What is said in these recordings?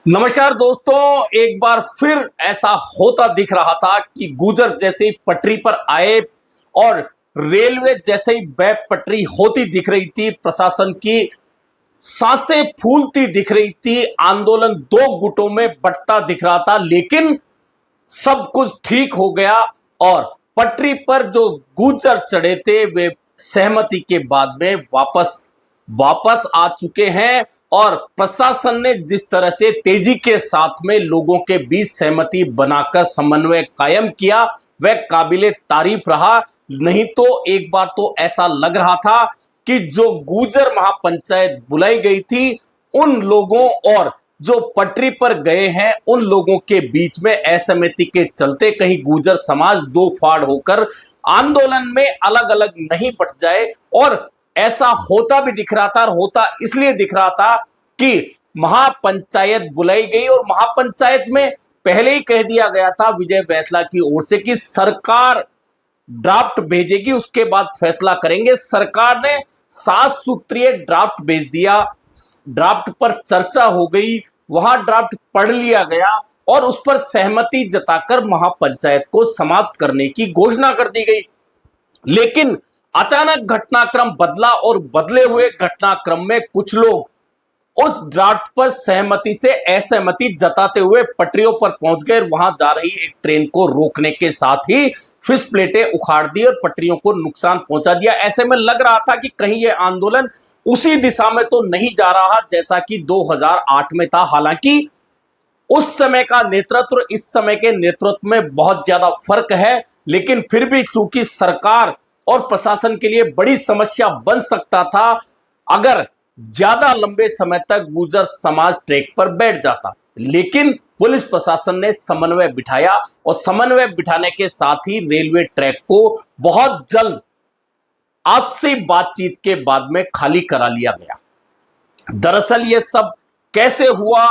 नमस्कार दोस्तों, एक बार फिर ऐसा होता दिख रहा था कि गुजर जैसे ही पटरी पर आए और रेलवे जैसे ही वह पटरी होती दिख रही थी, प्रशासन की सांसें फूलती दिख रही थी, आंदोलन दो गुटों में बंटता दिख रहा था। लेकिन सब कुछ ठीक हो गया और पटरी पर जो गुजर चढ़े थे वे सहमति के बाद में वापस वापस आ चुके हैं। और प्रशासन ने जिस तरह से तेजी के साथ में लोगों के बीच सहमति बनाकर समन्वय कायम किया वह काबिले तारीफ रहा। नहीं तो एक बार तो ऐसा लग रहा था कि जो गुर्जर महापंचायत बुलाई गई थी उन लोगों और जो पटरी पर गए हैं उन लोगों के बीच में असहमति के चलते कहीं गुर्जर समाज दो फाड़ होकर आंदोलन में अलग अलग नहीं बट जाए। और ऐसा होता भी दिख रहा था, और होता इसलिए दिख रहा था कि महापंचायत बुलाई गई और महापंचायत में पहले ही कह दिया गया था विजय बैंसला की ओर से कि सरकार ड्राफ्ट भेजेगी, उसके बाद फैसला करेंगे। सरकार ने 7 सूत्रीय ड्राफ्ट भेज दिया, ड्राफ्ट पर चर्चा हो गई, वहां ड्राफ्ट पढ़ लिया गया और उस पर सहमति जताकर महापंचायत को समाप्त करने की घोषणा कर दी गई। लेकिन अचानक घटनाक्रम बदला और बदले हुए घटनाक्रम में कुछ लोग उस ड्राफ्ट पर सहमति से असहमति जताते हुए पटरियों पर पहुंच गए। वहां जा रही एक ट्रेन को रोकने के साथ ही फिश प्लेटें उखाड़ दी और पटरियों को नुकसान पहुंचा दिया। ऐसे में लग रहा था कि कहीं यह आंदोलन उसी दिशा में तो नहीं जा रहा जैसा कि 2008 में था। हालांकि उस समय का नेतृत्व और इस समय के नेतृत्व में बहुत ज्यादा फर्क है, लेकिन फिर भी चूंकि सरकार और प्रशासन के लिए बड़ी समस्या बन सकता था अगर ज्यादा लंबे समय तक गुर्जर समाज ट्रैक पर बैठ जाता। लेकिन पुलिस प्रशासन ने समन्वय बिठाया और समन्वय बिठाने के साथ ही रेलवे ट्रैक को बहुत जल्द आपसी बातचीत के बाद में खाली करा लिया गया। दरअसल यह सब कैसे हुआ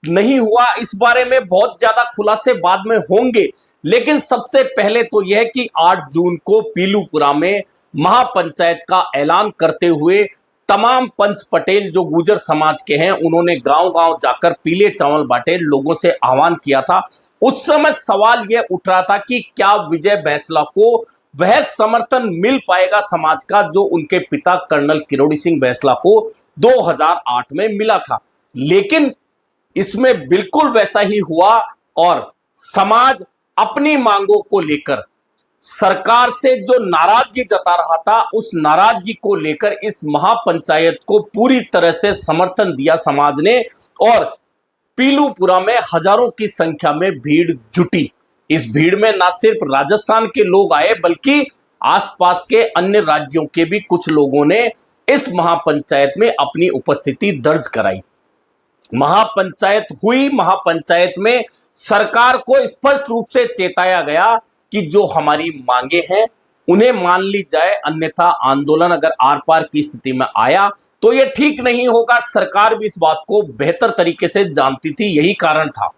नहीं हुआ इस बारे में बहुत ज्यादा खुलासे बाद में होंगे, लेकिन सबसे पहले तो यह कि 8 जून को पीलूपुरा में महापंचायत का ऐलान करते हुए तमाम पंच पटेल जो गुर्जर समाज के हैं उन्होंने गांव गांव जाकर पीले चावल बांटे, लोगों से आह्वान किया था। उस समय सवाल यह उठ रहा था कि क्या विजय बैंसला को वह समर्थन मिल पाएगा समाज का जो उनके पिता कर्नल किरोड़ी सिंह बैंसला को 2008 में मिला था। लेकिन इसमें बिल्कुल वैसा ही हुआ और समाज अपनी मांगों को लेकर सरकार से जो नाराजगी जता रहा था उस नाराजगी को लेकर इस महापंचायत को पूरी तरह से समर्थन दिया समाज ने और पीलूपुरा में हजारों की संख्या में भीड़ जुटी। इस भीड़ में न सिर्फ राजस्थान के लोग आए बल्कि आसपास के अन्य राज्यों के भी कुछ लोगों ने इस महापंचायत में अपनी उपस्थिति दर्ज कराई। महापंचायत हुई, महापंचायत में सरकार को स्पष्ट रूप से चेताया गया कि जो हमारी मांगे हैं उन्हें मान ली जाए, अन्यथा आंदोलन अगर आर पार की स्थिति में आया तो यह ठीक नहीं होगा। सरकार भी इस बात को बेहतर तरीके से जानती थी। यही कारण था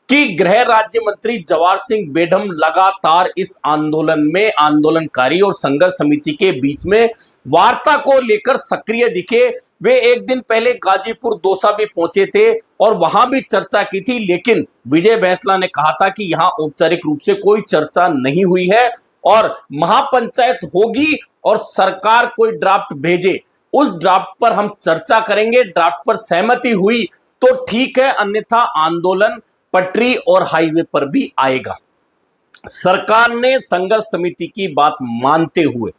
कि गृह राज्य मंत्री जवाहर सिंह बेढम लगातार इस आंदोलन में आंदोलनकारी और संघर्ष समिति के बीच में वार्ता को लेकर सक्रिय दिखे। वे एक दिन पहले गाजीपुर दौसा भी पहुंचे थे और वहां भी चर्चा की थी, लेकिन विजय बैंसला ने कहा था कि यहां औपचारिक रूप से कोई चर्चा नहीं हुई है और महापंचायत होगी और सरकार कोई ड्राफ्ट भेजे उस ड्राफ्ट पर हम चर्चा करेंगे। ड्राफ्ट पर सहमति हुई तो ठीक है, अन्यथा आंदोलन पटरी और हाईवे पर भी आएगा। सरकार ने संघर्ष समिति की बात मानते हुए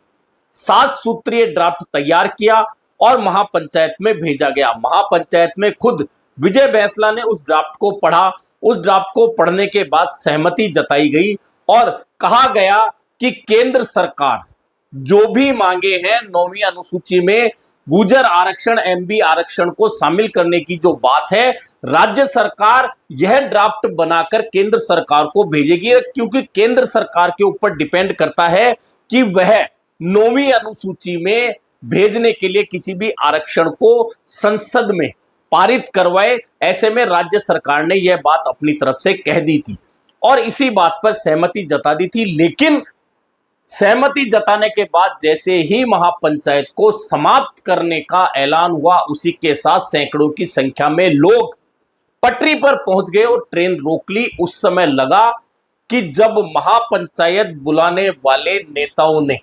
7 सूत्रीय ड्राफ्ट तैयार किया और महापंचायत में भेजा गया। महापंचायत में खुद विजय बैंसला ने उस ड्राफ्ट को पढ़ा। उस ड्राफ्ट को पढ़ने के बाद सहमति जताई गई और कहा गया कि केंद्र सरकार जो भी मांगे हैं 9वीं अनुसूची में गुर्जर आरक्षण, एमबी आरक्षण को शामिल करने की जो बात है, राज्य सरकार यह ड्राफ्ट बनाकर केंद्र सरकार को भेजेगी, क्योंकि केंद्र सरकार के ऊपर डिपेंड करता है कि वह 9वीं अनुसूची में भेजने के लिए किसी भी आरक्षण को संसद में पारित करवाए। ऐसे में राज्य सरकार ने यह बात अपनी तरफ से कह दी थी और इसी बात पर सहमति जता दी थी। लेकिन सहमति जताने के बाद जैसे ही महापंचायत को समाप्त करने का ऐलान हुआ उसी के साथ सैकड़ों की संख्या में लोग पटरी पर पहुंच गए और ट्रेन रोक ली। उस समय लगा कि जब महापंचायत बुलाने वाले नेताओं ने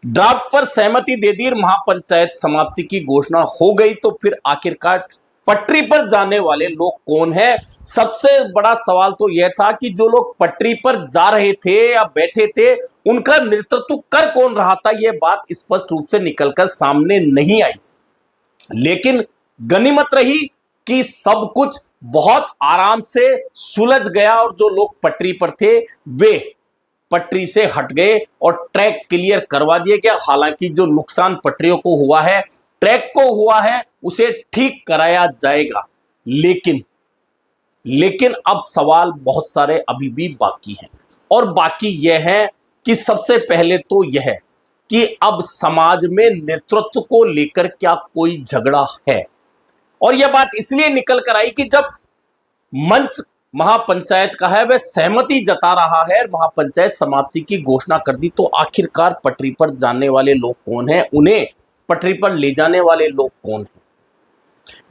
ड्राफ्ट पर सहमति दे दी, महापंचायत समाप्ति की घोषणा हो गई, तो फिर आखिरकार पटरी पर जाने वाले लोग कौन है? सबसे बड़ा सवाल तो यह था कि जो लोग पटरी पर जा रहे थे या बैठे थे, उनका नेतृत्व कर कौन रहा था? यह बात स्पष्ट रूप से निकलकर सामने नहीं आई। लेकिन गनीमत रही कि सब कुछ बहुत आराम से सुलझ गया और जो लोग पटरी पर थे वे पटरी से हट गए और ट्रैक क्लियर करवा दिया गया। हालांकि जो नुकसान पटरियों को हुआ है, ट्रैक को हुआ है, उसे ठीक कराया जाएगा। लेकिन अब सवाल बहुत सारे अभी भी बाकी हैं और बाकी यह है कि सबसे पहले तो यह कि अब समाज में नेतृत्व को लेकर क्या कोई झगड़ा है? और यह बात इसलिए निकल कर आई कि जब मंच महापंचायत का है वह सहमति जता रहा है, महापंचायत समाप्ति की घोषणा कर दी, तो आखिरकार पटरी पर जाने वाले लोग कौन हैं? उन्हें पटरी पर ले जाने वाले लोग कौन हैं?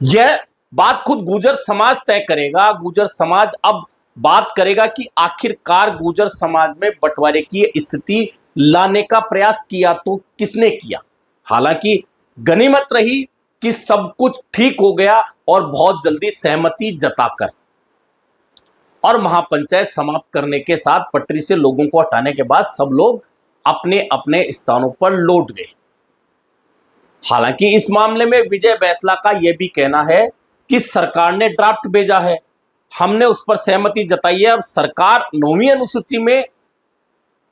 यह बात खुद गुर्जर समाज तय करेगा। गुर्जर समाज अब बात करेगा कि आखिरकार गुर्जर समाज में बंटवारे की स्थिति लाने का प्रयास किया तो किसने किया? हालांकि गनीमत रही कि सब कुछ ठीक हो गया और बहुत जल्दी सहमति जताकर और महापंचायत समाप्त करने के साथ पटरी से लोगों को हटाने के बाद सब लोग अपने अपने स्थानों पर लौट गए। हालांकि इस मामले में विजय बैंसला का यह भी कहना है कि सरकार ने ड्राफ्ट भेजा है, हमने उस पर सहमति जताई है। अब सरकार 9वीं अनुसूची में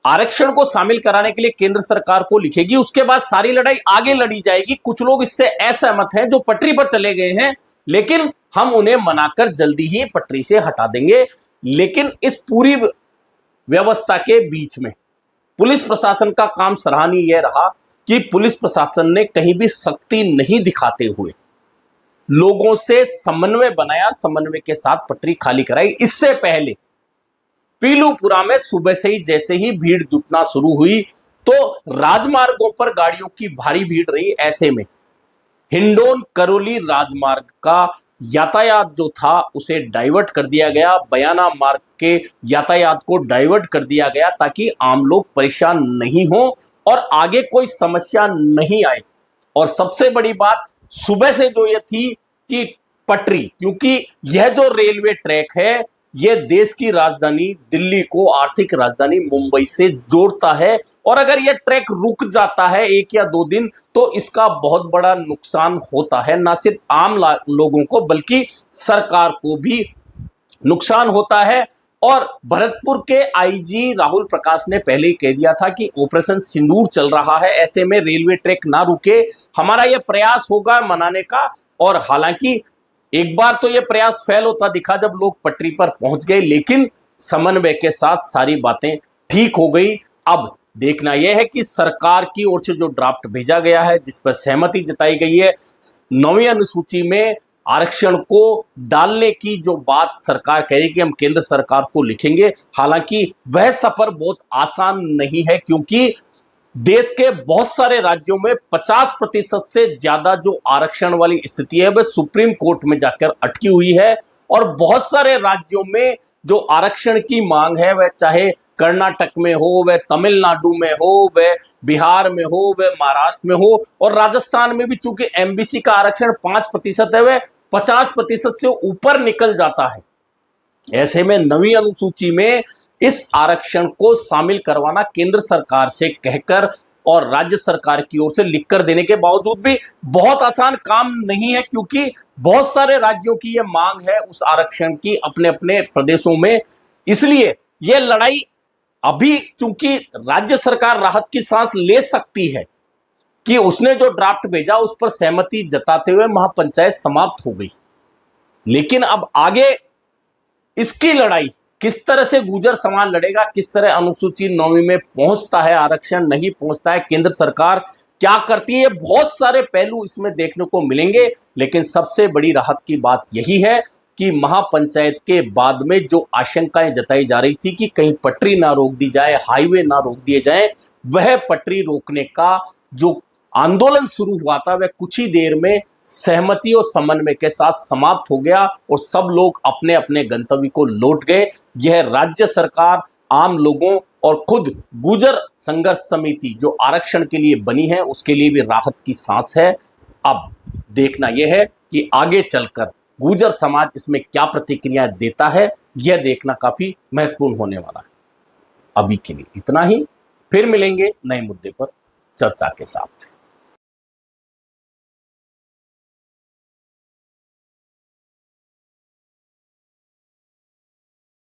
आरक्षण को शामिल कराने के लिए केंद्र सरकार को लिखेगी, उसके बाद सारी लड़ाई आगे लड़ी जाएगी। कुछ लोग इससे असहमत हैं जो पटरी पर चले गए हैं, लेकिन हम उन्हें मनाकर जल्दी ही पटरी से हटा देंगे। लेकिन इस पूरी व्यवस्था के बीच में पुलिस प्रशासन का काम सराहनीय यह रहा कि पुलिस प्रशासन ने कहीं भी सख्ती नहीं दिखाते हुए लोगों से समन्वय बनाया, समन्वय के साथ पटरी खाली कराई। इससे पहले पीलूपुरा में सुबह से ही जैसे ही भीड़ जुटना शुरू हुई तो राजमार्गों पर गाड़ियों की भारी भीड़ रही। ऐसे में हिंडौन करौली राजमार्ग का यातायात जो था उसे डाइवर्ट कर दिया गया, बयाना मार्ग के यातायात को डाइवर्ट कर दिया गया ताकि आम लोग परेशान नहीं हो और आगे कोई समस्या नहीं आए। और सबसे बड़ी बात सुबह से जो ये थी कि पटरी, क्योंकि यह जो रेलवे ट्रैक है यह देश की राजधानी दिल्ली को आर्थिक राजधानी मुंबई से जोड़ता है, और अगर यह ट्रैक रुक जाता है 1 या 2 दिन तो इसका बहुत बड़ा नुकसान होता है, ना सिर्फ आम लोगों को बल्कि सरकार को भी नुकसान होता है। और भरतपुर के आईजी राहुल प्रकाश ने पहले ही कह दिया था कि ऑपरेशन सिंदूर चल रहा है, ऐसे में रेलवे ट्रैक ना रुके, हमारा यह प्रयास होगा मनाने का। और हालांकि एक बार तो यह प्रयास फेल होता दिखा जब लोग पटरी पर पहुंच गए, लेकिन समन्वय के साथ सारी बातें ठीक हो गई। अब देखना यह है कि सरकार की ओर से जो ड्राफ्ट भेजा गया है जिस पर सहमति जताई गई है, 9वीं अनुसूची में आरक्षण को डालने की जो बात सरकार कह रही है कि हम केंद्र सरकार को लिखेंगे, हालांकि वह सफर बहुत आसान नहीं है क्योंकि देश के बहुत सारे राज्यों में 50% से ज्यादा जो आरक्षण वाली स्थिति है वह सुप्रीम कोर्ट में जाकर अटकी हुई है। और बहुत सारे राज्यों में जो आरक्षण की मांग है वह चाहे कर्नाटक में हो, वह तमिलनाडु में हो, वह बिहार में हो, वह महाराष्ट्र में हो, और राजस्थान में भी चूंकि एमबीसी का आरक्षण 5% है वह 50% से ऊपर निकल जाता है। ऐसे में 9वीं अनुसूची में इस आरक्षण को शामिल करवाना केंद्र सरकार से कहकर और राज्य सरकार की ओर से लिखकर देने के बावजूद भी बहुत आसान काम नहीं है, क्योंकि बहुत सारे राज्यों की यह मांग है उस आरक्षण की अपने अपने प्रदेशों में। इसलिए यह लड़ाई अभी चूंकि राज्य सरकार राहत की सांस ले सकती है कि उसने जो ड्राफ्ट भेजा उस पर सहमति जताते हुए महापंचायत समाप्त हो गई, लेकिन अब आगे इसकी लड़ाई किस तरह से गुर्जर समाज लड़ेगा, किस तरह अनुसूची 9वीं में पहुंचता है आरक्षण, नहीं पहुंचता है, केंद्र सरकार क्या करती है, बहुत सारे पहलू इसमें देखने को मिलेंगे। लेकिन सबसे बड़ी राहत की बात यही है कि महापंचायत के बाद में जो आशंकाएं जताई जा रही थी कि कहीं पटरी ना रोक दी जाए, हाईवे ना रोक दिए जाए, वह पटरी रोकने का जो आंदोलन शुरू हुआ था वह कुछ ही देर में सहमति और समन्वय के साथ समाप्त हो गया और सब लोग अपने अपने गंतव्य को लौट गए। यह राज्य सरकार, आम लोगों और खुद गुर्जर संघर्ष समिति जो आरक्षण के लिए बनी है उसके लिए भी राहत की सांस है। अब देखना यह है कि आगे चलकर गुर्जर समाज इसमें क्या प्रतिक्रिया देता है, यह देखना काफी महत्वपूर्ण होने वाला है। अभी के लिए इतना ही, फिर मिलेंगे नए मुद्दे पर चर्चा के साथ।